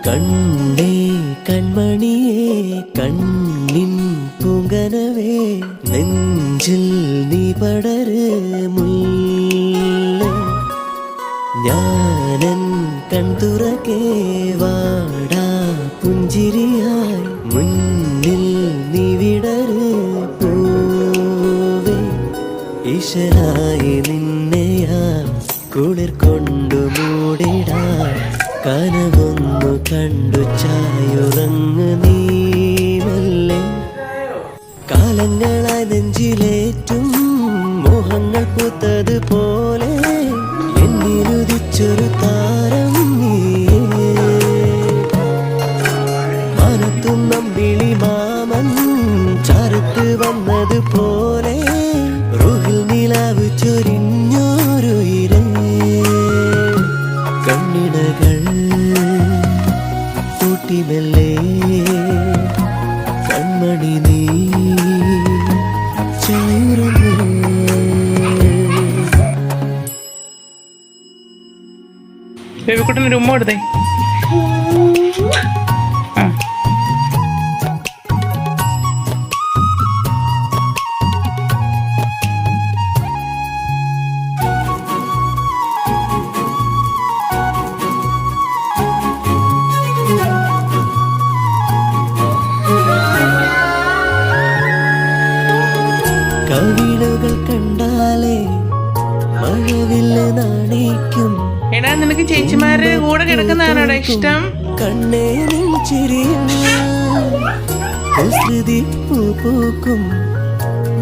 കണ്ണേ കൺമണിയേ കണ്ണിൻ പൂങ്കനവേ നെഞ്ചിൽ നീ പടര് മുല്ല ഞാനൻ കൺതുറക്കേ വാടാ പുഞ്ചിരിയായി മുന്നിൽ നീ വിടര് പൂവേ ഈശ്വരായി നിന്നെയാ കുളിർ കൊണ്ടു മൂടിടാൻ കനവൊന്നു കണ്ടു ചായുറങ്ങ് നീ മെല്ലെ കാലങ്ങളായി നെഞ്ചിലേറ്റും മോഹങ്ങൾ പൂത്തത് പോലെ എന്നിലുദിച്ചൊരു താരം നീയേ മനത്തും നമ്പിളി മാമൻ ചാരത്ത് വന്നത് പോലെ റൂഹിൽ നിലാവ് ചൊരിഞ്ഞോരു ഇരേ കണ്ണിണകൾ കൂട്ടിമെല്ലെ കൺമണി നീ ചായുറങ്ങ് ബേബിക്കുട്ടനൊരു ഉമ്മ കൊടുത്തേ. കവിളുകൾ കണ്ടാലേ മഴവില്ല് നാണിക്കും. എടാ നിനക്ക് ചേച്ചിമാരുടെ കൂടെ കിടക്കുന്നതാണോടാ ഇഷ്ടം? കണ്ണേ നിൻ ചിരിയും കുസൃതി പൂക്കും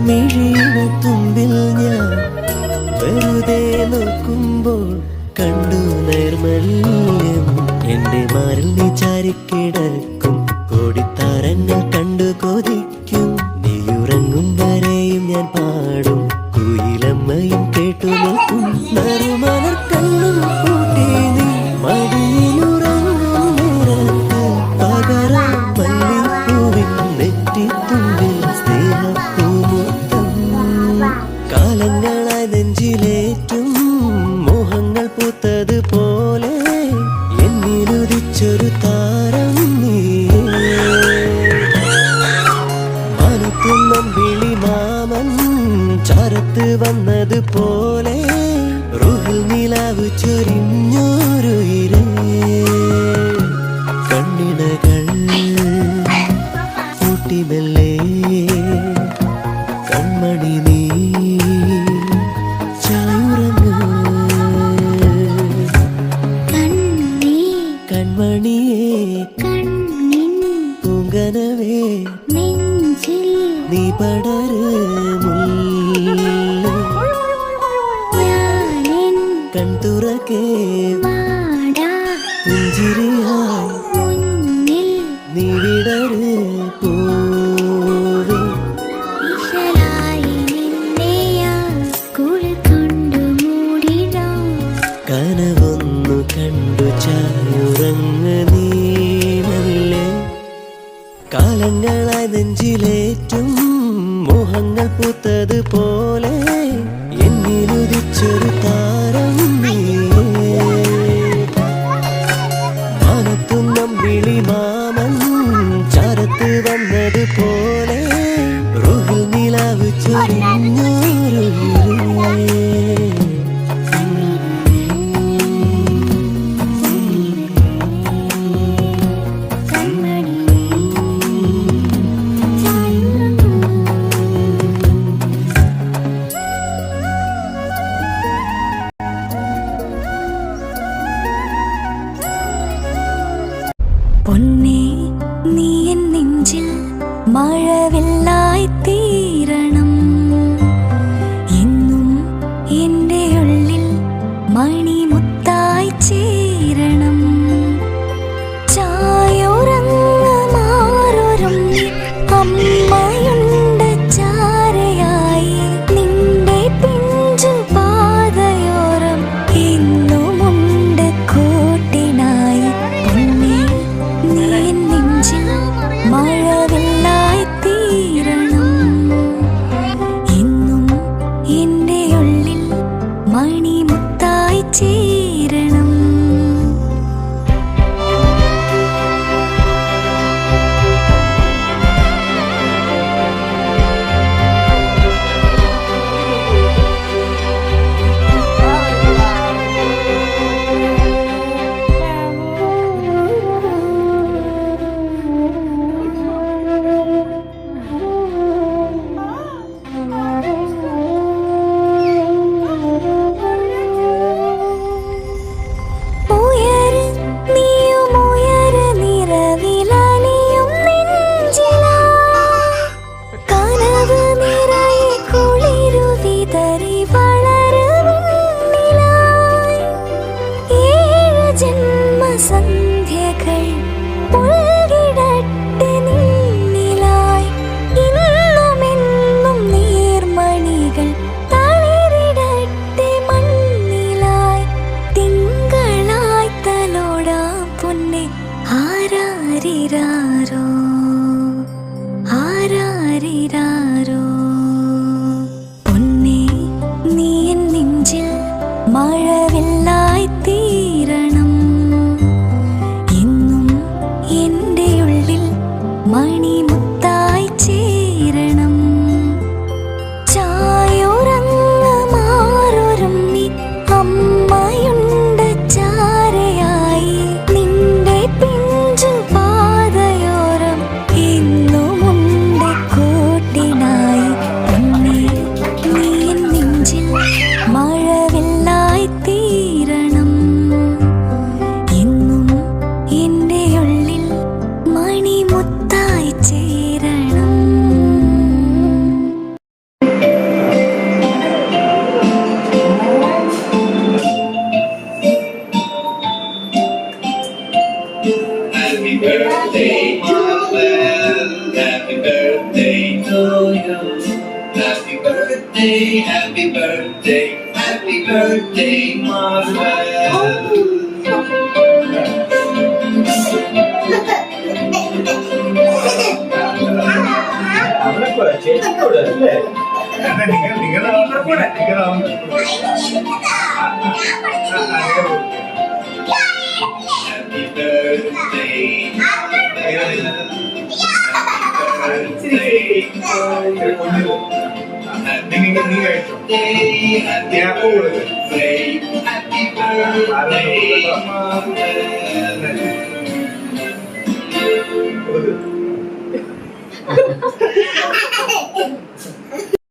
മിഴിയുടെ തുമ്പിൽ ഞാൻ വെറുതെ നോക്കുമ്പോൾ കണ്ടു നൈർമല്യം. എന്റെ മാറിൽ നീ ചാരിക്കിടക്കും കോടിത്താരങ്ങൾ കണ്ടു കൊതിക്കും. നീയുറങ്ങും വരെയും ഞാൻ പാടും കുയിലമ്മയും കേട്ടു നോക്കും. നറുമലർ കണ്ണും കൂട്ടി നീ മടിയിലുറങ്ങും നേരത്ത് പകരം മല്ലിപ്പൂവിൻ നെറ്റിത്തുമ്പിൽ സ്നേഹപ്പൂമുത്തം. കാലങ്ങളായി നെഞ്ചിലേറ്റും മോഹങ്ങൾ പൂത്തത് പോലെ എന്നിലുദിച്ചൊരു താരം നീയേ മനത്തും നമ്പിളി മാമൻ ചാരത്ത് വന്നത് പോലെ റൂഹിൽ നിലാവ് ചൊരിഞ്ഞോരു ഇരേ കണ്ണിണകൾ കൂട്ടിമെല്ലെ കൺമണി നീ ചായുറങ്ങ് കൺമണിയേ പൂങ്കനവേ നീ പടര് മുല്ല കൺതുറക്കേ പുഞ്ചിരിയായി നീ വിടര് പൂവേ കനവൊന്നു കണ്ടു ചായുറങ്ങ് നീ മെല്ലെ കാലങ്ങളായി നെഞ്ചിലേറ്റും മോഹങ്ങൾ പൂത്തത് പോലെ എന്നിലുദിച്ചൊരു താരം നീയേ മനത്തും നമ്പിളി മാമൻ ചാരത്ത് വന്നത് പോലെ റൂഹിൽ നിലാവ് ചൊരിഞ്ഞോരു ഇരേ പൊന്നേ നീ എൻ നെഞ്ചിൽ മഴവില്ലായി തീരണം. എന്നും എൻ്റെ ഉള്ളിൽ മണിമുത്തായി ചേരണം. ചായുറങ്ങ് മാറൊരുങ്ങി അമ്മയുണ്ട് ചാരയായി. നിന്റെ പിഞ്ചു പാതയോരം എന്നുമുണ്ട് കൂട്ടിനായി. പൊന്നേ നീ എൻ നെഞ്ചിൽ മഴവില്ലായി തീരണം. എന്നും എൻ്റെ ഉള്ളിൽ മണിമുത്തായി ചേരണം. ജന്മസന്ധ്യകൾ പുൽകിടട്ടെ നിന്നിലായി. ഇന്നുമെന്നും നീർമണികൾ തളിരിടട്ടെ മണ്ണിലായി. തിങ്കളായി തലോടാം പൊന്നെ ആരാരിരാരോ ആരാരിരാരോ. പൊന്നെ നീ എൻ നെഞ്ചിൽ മഴവില്ലായി തീരണം. എന്നും എൻ്റെ ഉള്ളിൽ മണിമുത്തായി ചേരണം. ചായുറങ്ങ് മാറൊരുമ്മി അമ്മയുണ്ട് ചാരയായി. നിന്റെ പിഞ്ചു പാതയോരം എന്നുമുണ്ട് കൂട്ടിനായി. പൊന്നേ നീ എൻ നെഞ്ചിൽ മഴവില്ലായി തീരണം. എന്നും എൻ്റെ ഉള്ളിൽ മണിമുത്തായി ചേരണം. Happy birthday, Marvel. Happy birthday to you. Happy birthday, happy birthday, happy birthday, Marvel. Happy birthday, Marvel. Happy birthday to you. Happy birthday, happy birthday, happy birthday, Marvel.